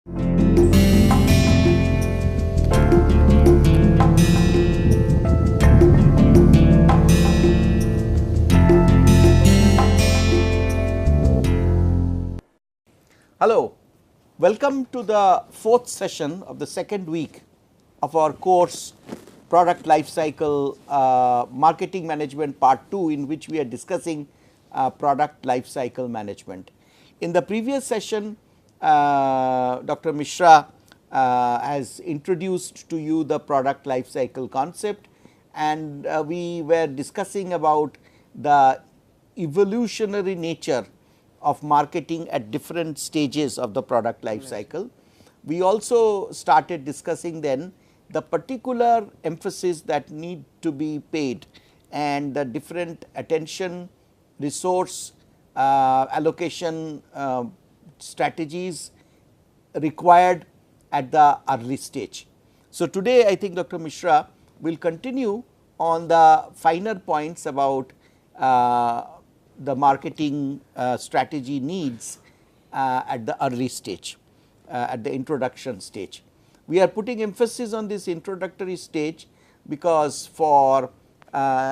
Hello, welcome to the fourth session of the second week of our course Product Lifecycle Marketing Management Part 2, in which we are discussing product lifecycle management. In the previous session, Dr. Mishra has introduced to you the product lifecycle concept, and we were discussing about the evolutionary nature of marketing at different stages of the product life cycle. We also started discussing then the particular emphasis that need to be paid and the different attention, resource allocation strategies required at the early stage. So, today I think Dr. Mishra will continue on the finer points about the marketing strategy needs at the early stage, at the introduction stage. We are putting emphasis on this introductory stage because for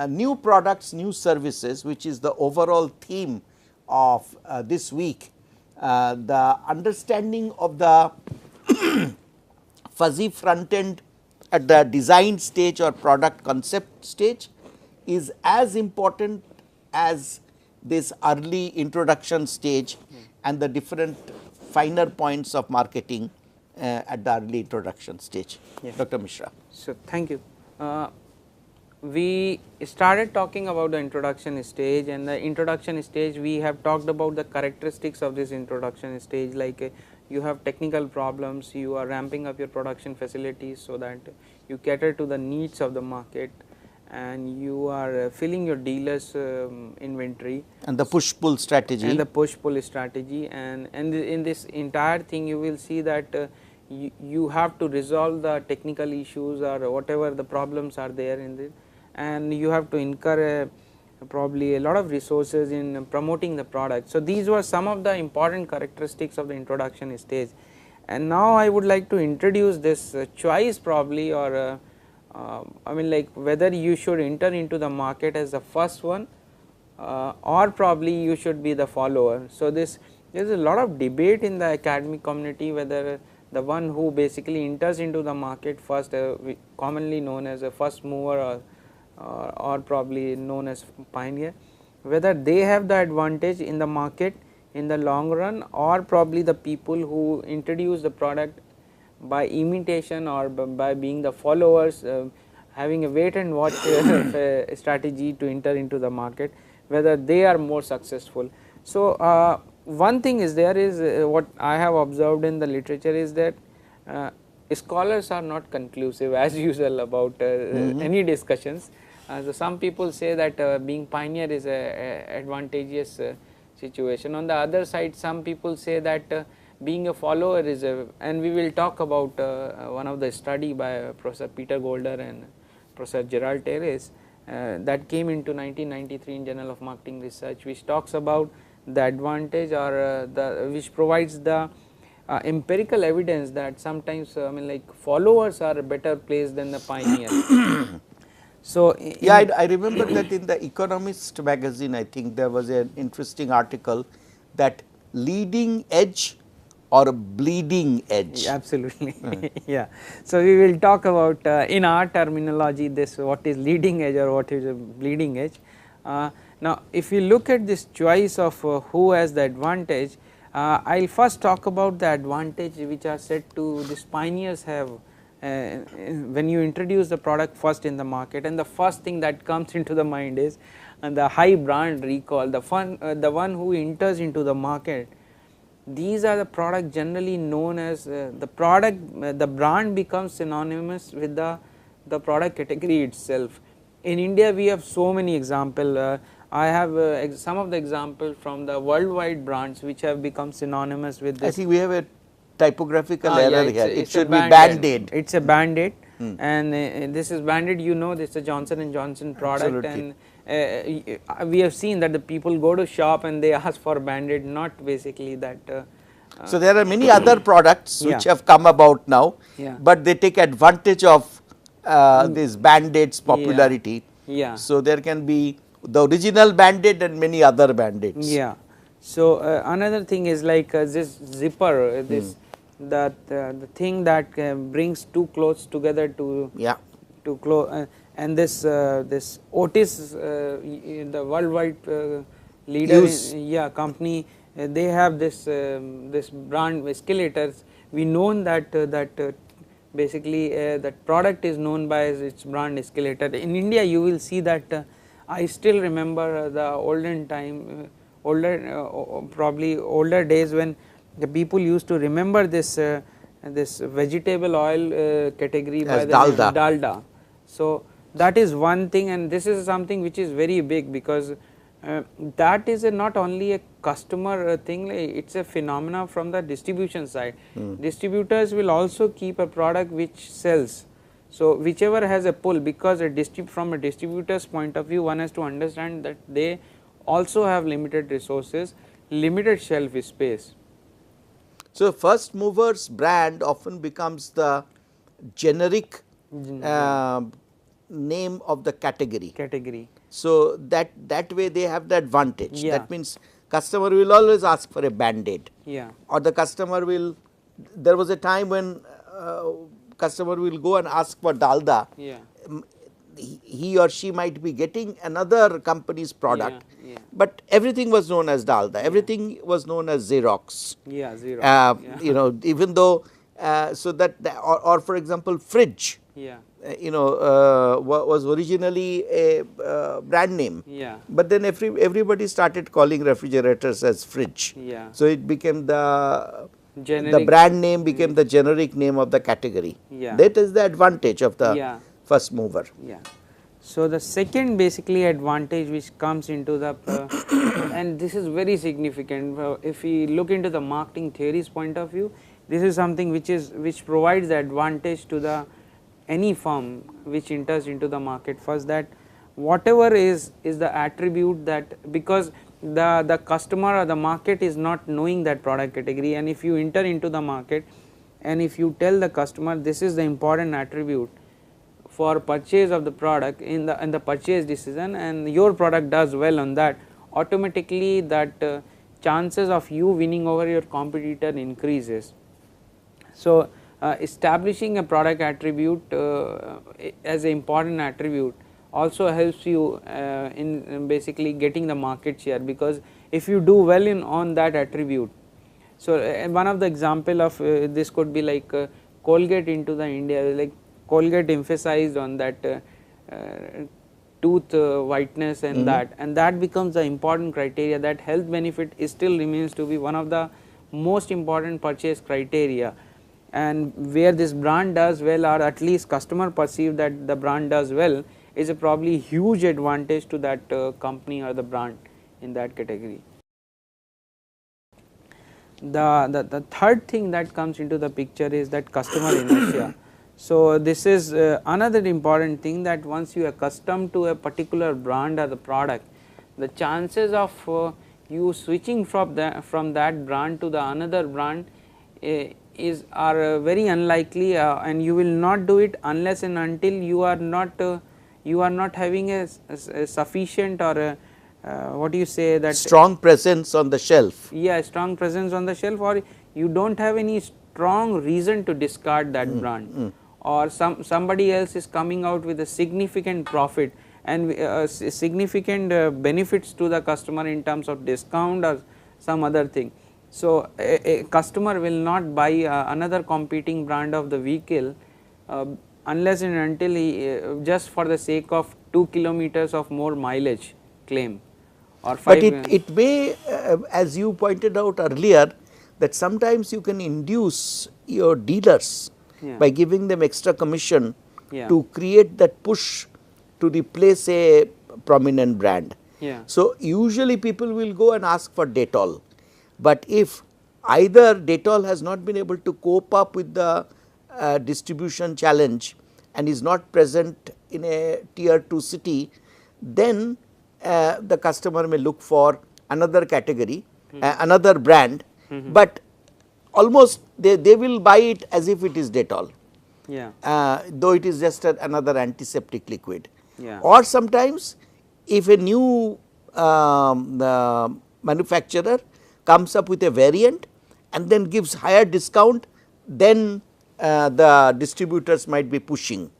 new products, new services, which is the overall theme of this week, the understanding of the fuzzy front end at the design stage or product concept stage is as important as this early introduction stage and the different finer points of marketing at the early introduction stage. Yes. Dr. Mishra. So, thank you. We started talking about the introduction stage, and the introduction stage we have talked about the characteristics of this introduction stage, like you have technical problems, you are ramping up your production facilities so that you cater to the needs of the market, and you are filling your dealers inventory and the push pull strategy and in this entire thing you will see that you have to resolve the technical issues or whatever the problems are there in this, and you have to incur probably a lot of resources in promoting the product. So, these were some of the important characteristics of the introduction stage, and now I would like to introduce this choice probably, or I mean, like whether you should enter into the market as the first one or probably you should be the follower. So, there is a lot of debate in the academic community whether the one who basically enters into the market first, commonly known as a first mover or probably known as pioneer, whether they have the advantage in the market in the long run, or probably the people who introduce the product by imitation or by being the followers, having a wait and watch strategy to enter into the market, whether they are more successful. So, one thing is there is what I have observed in the literature is that scholars are not conclusive as usual about any discussions. So, some people say that being pioneer is a advantageous situation. On the other side, some people say that being a follower is and we will talk about one of the study by Professor Peter Golder and Professor Gerald Terrace that came into 1993 in Journal of Marketing Research, which talks about the advantage or which provides the empirical evidence that sometimes I mean, like followers are better placed than the pioneers. So, yeah, I remember that in the Economist magazine, I think there was an interesting article that leading edge or a bleeding edge. Absolutely, yeah. So, we will talk about in our terminology this what is leading edge or what is a bleeding edge. Now, if you look at this choice of who has the advantage, I will first talk about the advantage which are said to these pioneers have when you introduce the product first in the market, and the first thing that comes into the mind is the high brand recall, the one who enters into the market. These are the product generally known as the brand becomes synonymous with the product category itself. In India, we have so many examples. I have some of the examples from the worldwide brands which have become synonymous with this. I think we have a typographical error here. It should be Band-Aid. It is a Band-Aid, and this is Band-Aid. You know, this is a Johnson and Johnson product. Absolutely. And we have seen that the people go to shop and they ask for Band-Aid, not basically that So, there are many other products which have come about now, but they take advantage of this Band-Aid's popularity. So, there can be the original Band-Aid and many other Band-Aids. Yeah. So, another thing is like this zipper, this the thing that brings two clothes together to close, and this this Otis, the worldwide leader company, they have this this brand escalators. We know that basically that product is known by its brand escalator. In India, you will see that I still remember the olden time, probably older days when the people used to remember this this vegetable oil category by the name Dalda. So, that is one thing, and this is something which is very big, because that is not only a customer thing, it is a phenomena from the distribution side. Distributors will also keep a product which sells. So, whichever has a pull, because from a distributor's point of view, one has to understand that they also have limited resources, limited shelf space. So, first mover's brand often becomes the generic name of the category. So, that way they have the advantage. That means customer will always ask for a Band-Aid, or the customer will, there was a time when customer will go and ask for Dalda. He or she might be getting another company's product, but everything was known as Dalda, everything was known as Xerox. You know, even though, so that, or for example, fridge, you know, was originally a brand name, but then everybody started calling refrigerators as fridge. So, it became the brand name became the generic name of the category. That is the advantage of the first mover. So, the second basically advantage which comes into the and this is very significant, if we look into the marketing theories point of view, this is something which provides the advantage to the any firm which enters into the market. First, that whatever is the attribute that, because the customer or the market is not knowing that product category, and if you enter into the market and if you tell the customer this is the important attribute for purchase of the product in the purchase decision, and your product does well on that, automatically that chances of you winning over your competitor increases. So, establishing a product attribute as an important attribute also helps you in basically getting the market share, because if you do well on that attribute. So, one of the example of this could be like Colgate into the India, like Colgate emphasized on that tooth whiteness and that becomes the important criteria, that health benefit still remains to be one of the most important purchase criteria, and where this brand does well, or at least customer perceive that the brand does well, is a probably huge advantage to that company or the brand in that category. The third thing that comes into the picture is that customer inertia. So, this is another important thing, that once you are accustomed to a particular brand or the product, the chances of you switching from that brand to the another brand are very unlikely, and you will not do it unless and until you are not having a sufficient or what do you say, that strong presence on the shelf. Strong presence on the shelf, or you do not have any strong reason to discard that brand, or somebody else is coming out with a significant profit and significant benefits to the customer in terms of discount or some other thing. So, a customer will not buy another competing brand of the vehicle unless and until he just for the sake of 2 kilometers of more mileage claim or 5. But it may, as you pointed out earlier, that sometimes you can induce your dealers by giving them extra commission to create that push to replace a prominent brand. So, usually people will go and ask for Dettol, but if either Dettol has not been able to cope up with the distribution challenge and is not present in a tier 2 city, then the customer may look for another category, another brand, but almost they will buy it as if it is Dettol, though it is just another antiseptic liquid. Or sometimes if a new manufacturer comes up with a variant and then gives higher discount, then the distributors might be pushing.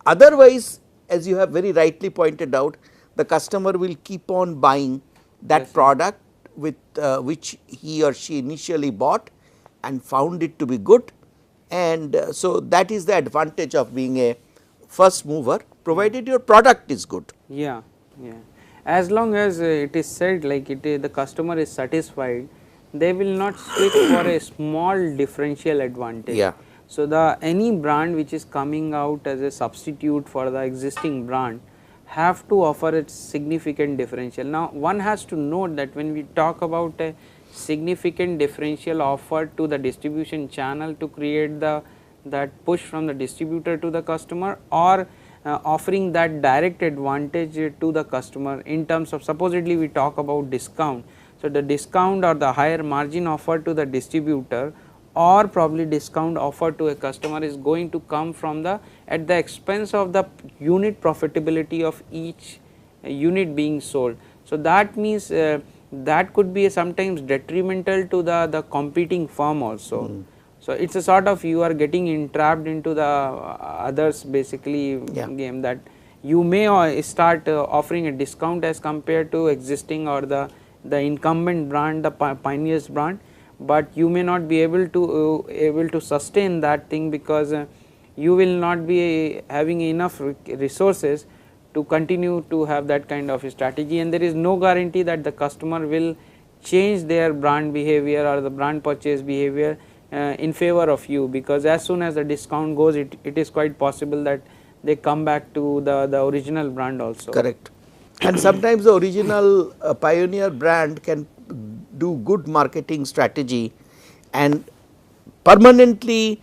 Otherwise, as you have very rightly pointed out, the customer will keep on buying that product with which he or she initially bought and found it to be good, and so that is the advantage of being a first mover, provided your product is good. Yeah. As long as it is said like the customer is satisfied, they will not switch for a small differential advantage. So any brand which is coming out as a substitute for the existing brand have to offer a significant differential. Now one has to note that when we talk about a significant differential offered to the distribution channel to create that push from the distributor to the customer, or offering that direct advantage to the customer in terms of, supposedly we talk about discount. So the discount or the higher margin offered to the distributor or probably discount offered to a customer is going to come from at the expense of the unit profitability of each unit being sold. So that means that could be sometimes detrimental to the competing firm also. So it is a sort of, you are getting entrapped into the others basically game, that you may start offering a discount as compared to existing or the incumbent brand, the pioneers brand, but you may not be able to sustain that thing because you will not be having enough resources to continue to have that kind of a strategy, and there is no guarantee that the customer will change their brand behavior or the brand purchase behavior in favor of you, because as soon as the discount goes, it is quite possible that they come back to the original brand also. Correct. And sometimes the original pioneer brand can do good marketing strategy and permanently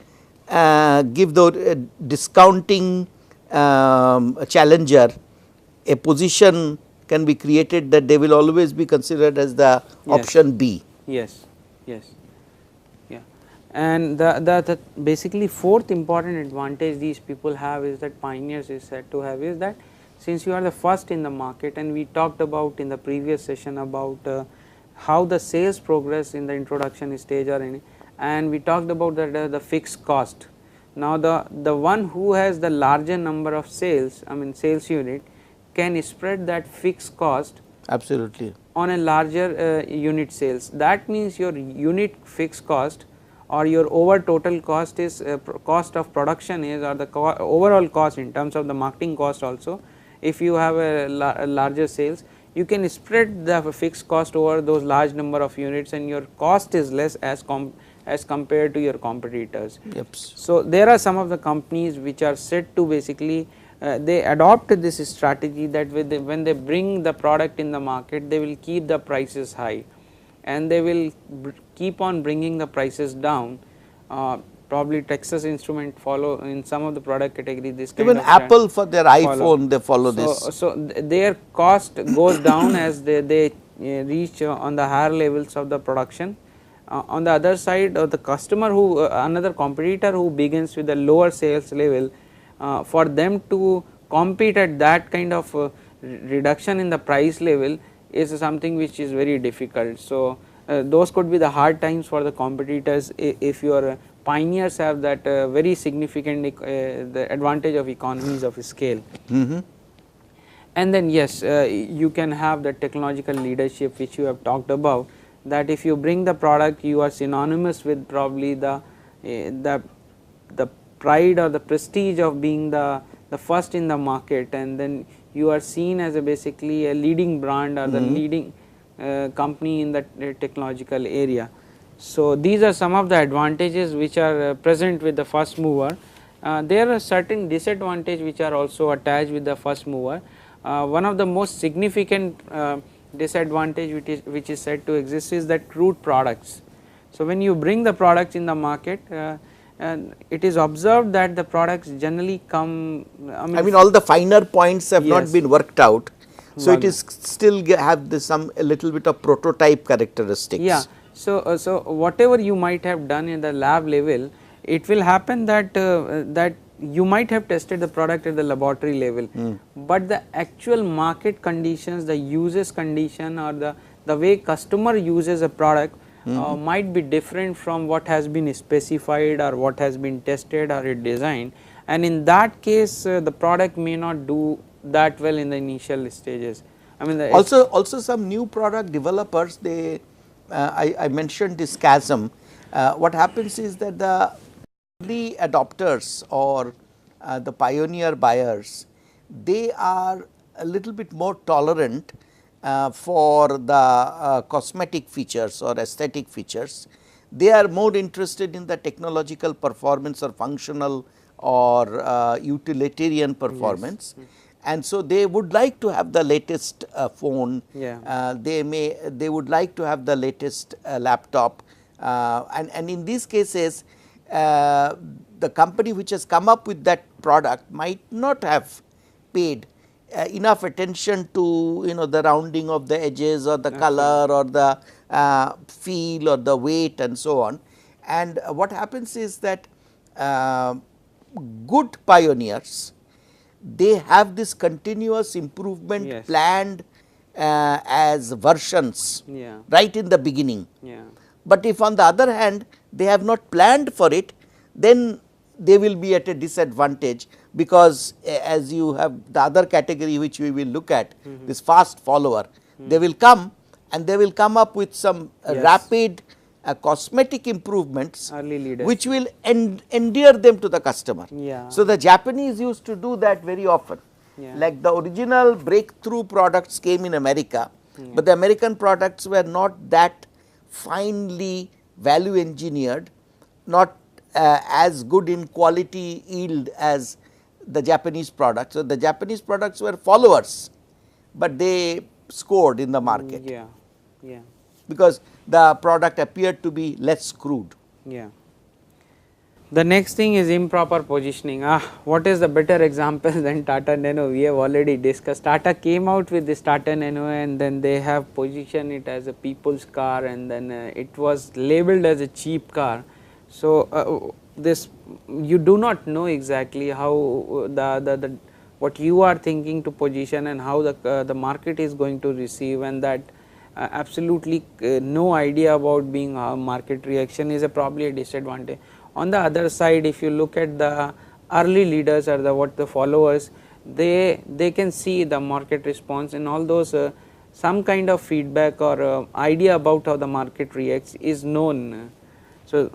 give the discounting challenger a position can be created that they will always be considered as the option B. Yes. And the basically fourth important advantage these people have is that pioneers is said to have is that since you are the first in the market, and we talked about in the previous session about how the sales progress in the introduction stage or any, and we talked about the fixed cost. Now the one who has the larger number of sales, sales unit, can spread that fixed cost absolutely on a larger unit sales. That means your unit fixed cost or your over total cost is cost of production is, or the overall cost in terms of the marketing cost also, if you have a larger sales, you can spread the fixed cost over those large number of units and your cost is less as compared to your competitors. So there are some of the companies which are said to basically they adopt this strategy that when they bring the product in the market, they will keep the prices high and they will keep on bringing the prices down. Probably Texas Instrument follow in some of the product category this kind even of Apple for their iPhone they follow this. So their cost goes down as they reach on the higher levels of the production. On the other side, the customer who another competitor who begins with a lower sales level, for them to compete at that kind of reduction in the price level is something which is very difficult. So those could be the hard times for the competitors if your pioneers have that very significant the advantage of economies of scale. And then yes, you can have the technological leadership which you have talked about, that if you bring the product, you are synonymous with probably the pride or the prestige of being the first in the market, and then you are seen as basically a leading brand or the leading company in the technological area. So these are some of the advantages which are present with the first mover. There are certain disadvantages which are also attached with the first mover. One of the most significant disadvantage which is said to exist is that crude products. So when you bring the products in the market, it is observed that the products generally come, I mean all the finer points have not been worked out, so it is still have a little bit of prototype characteristic. So whatever you might have done in the lab level, it will happen that that you might have tested the product at the laboratory level, but the actual market conditions, the uses condition, or the way customer uses a product might be different from what has been specified or what has been tested or designed, and in that case the product may not do that well in the initial stages. I mean also some new product developers, they I mentioned this chasm. What happens is that the early adopters or the pioneer buyers, they are a little bit more tolerant for the cosmetic features or aesthetic features. They are more interested in the technological performance or functional or utilitarian performance. Yes. And so they would like to have the latest phone. Yeah. They would like to have the latest laptop, and in these cases the company which has come up with that product might not have paid enough attention to the rounding of the edges or the color or the feel or the weight and so on. And what happens is that good pioneers, they have this continuous improvement. Yes. Planned as versions. Yeah. Right in the beginning. Yeah. But if on the other hand they have not planned for it, then they will be at a disadvantage, because as you have the other category which we will look at, this fast follower, they will come and they will come up with some rapid cosmetic improvements which will endear them to the customer. Yeah. So the Japanese used to do that very often. Yeah. Like the original breakthrough products came in America, but the American products were not that finely value engineered, not as good in quality yield as the Japanese products. So the Japanese products were followers, but they scored in the market. Yeah. Yeah. Because the product appeared to be less crude. Yeah. The next thing is improper positioning. What is the better example than Tata Nano? We have already discussed. Tata came out with this Tata Nano, and then they have positioned it as a people's car, and then it was labeled as a cheap car. So this, you do not know exactly how the what you are thinking to position and how the market is going to receive, and that absolutely no idea about being market reaction is probably a disadvantage. On the other side, if you look at the early leaders or the followers, they can see the market response, and all those some kind of feedback or idea about how the market reacts is known. So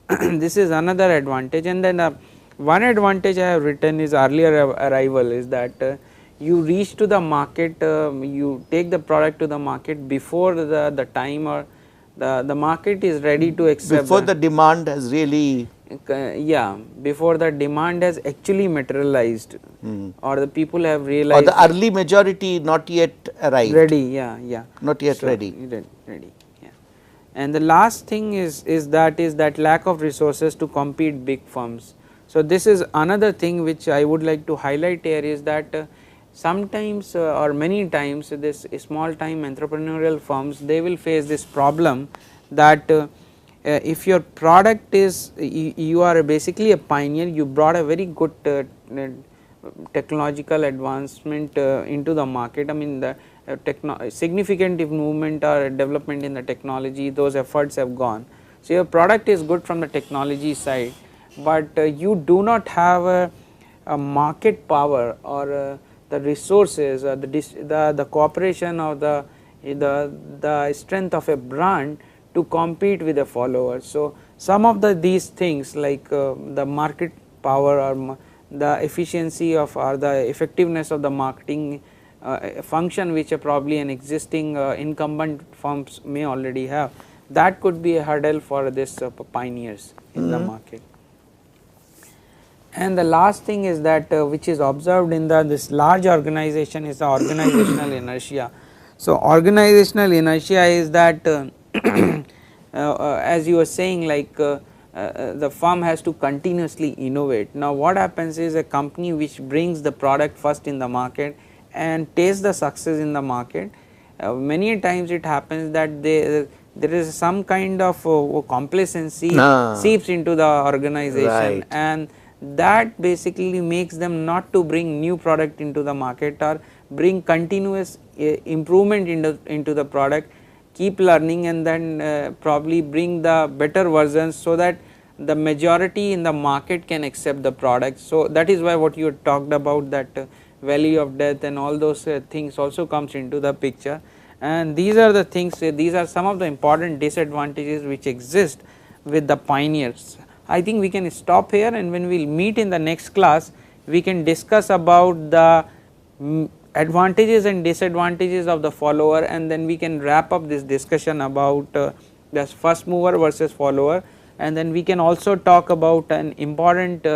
this is another advantage. And then one advantage I have written is earlier arrival, is that you reach to the market, you take the product to the market before the time or the market is ready to accept. Before the demand has really. Yeah, before the demand has actually materialized, or the people have realized. Or the early majority not yet arrived. Ready, yeah, yeah. Not yet ready. Ready, yeah. And the last thing is that lack of resources to compete big firms. So this is another thing which I would like to highlight here, is that sometimes or many times this small time entrepreneurial firms, they will face this problem that if your product is, you are basically a pioneer, you brought a very good technological advancement into the market. I mean the significant movement or development in the technology, those efforts have gone. So your product is good from the technology side, but you do not have a market power or the resources or the cooperation or the strength of a brand to compete with the followers. So some of these things like the market power or the efficiency of or the effectiveness of the marketing function, which probably an existing incumbent firms may already have, that could be a hurdle for this pioneers in the market. And the last thing is that which is observed in this large organization is the organizational inertia. So organizational inertia is that as you were saying, like the firm has to continuously innovate. Now what happens is a company which brings the product first in the market and tastes the success in the market, many times it happens that there is some kind of complacency seeps into the organization, Right. and that basically makes them not to bring new product into the market or bring continuous improvement into the product, keep learning, and then probably bring the better versions so that the majority in the market can accept the product. So that is why what you talked about, that valley of death and all those things also comes into the picture. And these are the things, these are some of the important disadvantages which exist with the pioneers. I think we can stop here, and when we will meet in the next class, we can discuss about the advantages and disadvantages of the follower, and then we can wrap up this discussion about the first mover versus follower, and then we can also talk about an important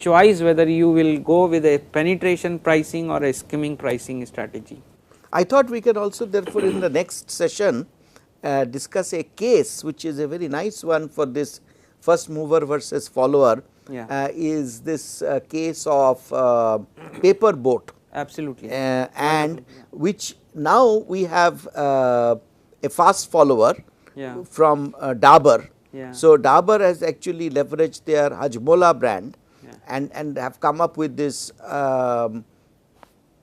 choice, whether you will go with a penetration pricing or a skimming pricing strategy. I thought we can also therefore in the next session discuss a case which is a very nice one for this first mover versus follower. Yeah. Is this case of paper boat. Absolutely. And which now we have a fast follower Yeah. from Dabur. Yeah. So, Dabur has actually leveraged their Hajmola brand, Yeah. and have come up with this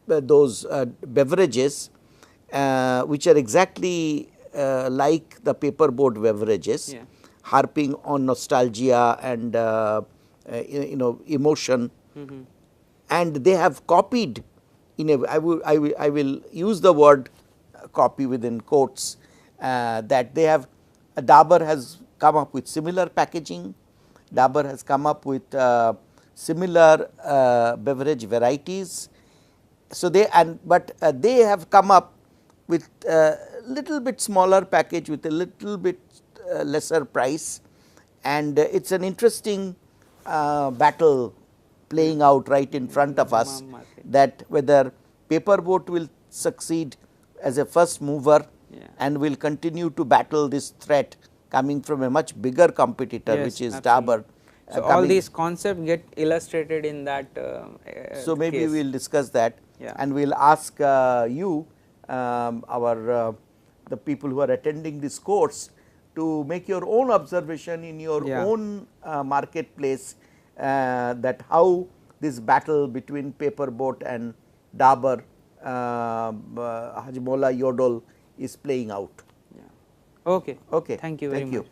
those beverages which are exactly like the paper boat beverages, Yeah. harping on nostalgia and emotion. And they have copied in a, I will use the word copy within quotes, that they have, Dabur has come up with similar packaging, Dabur has come up with similar beverage varieties. So, they they have come up with a little bit smaller package with a little bit lesser price, and it is an interesting battle playing out right in front of us, that whether paper boat will succeed as a first mover, Yeah. and will continue to battle this threat coming from a much bigger competitor, Yes, which is absolutely. Dabur. So, all these concepts get illustrated in that So, maybe case. we will discuss that, Yeah. and we will ask you the people who are attending this course to make your own observation in your Yeah. own marketplace, that how this battle between paper boat and Dabur, Hajmola Yodel is playing out. Yeah. Okay. Okay. Thank you very much.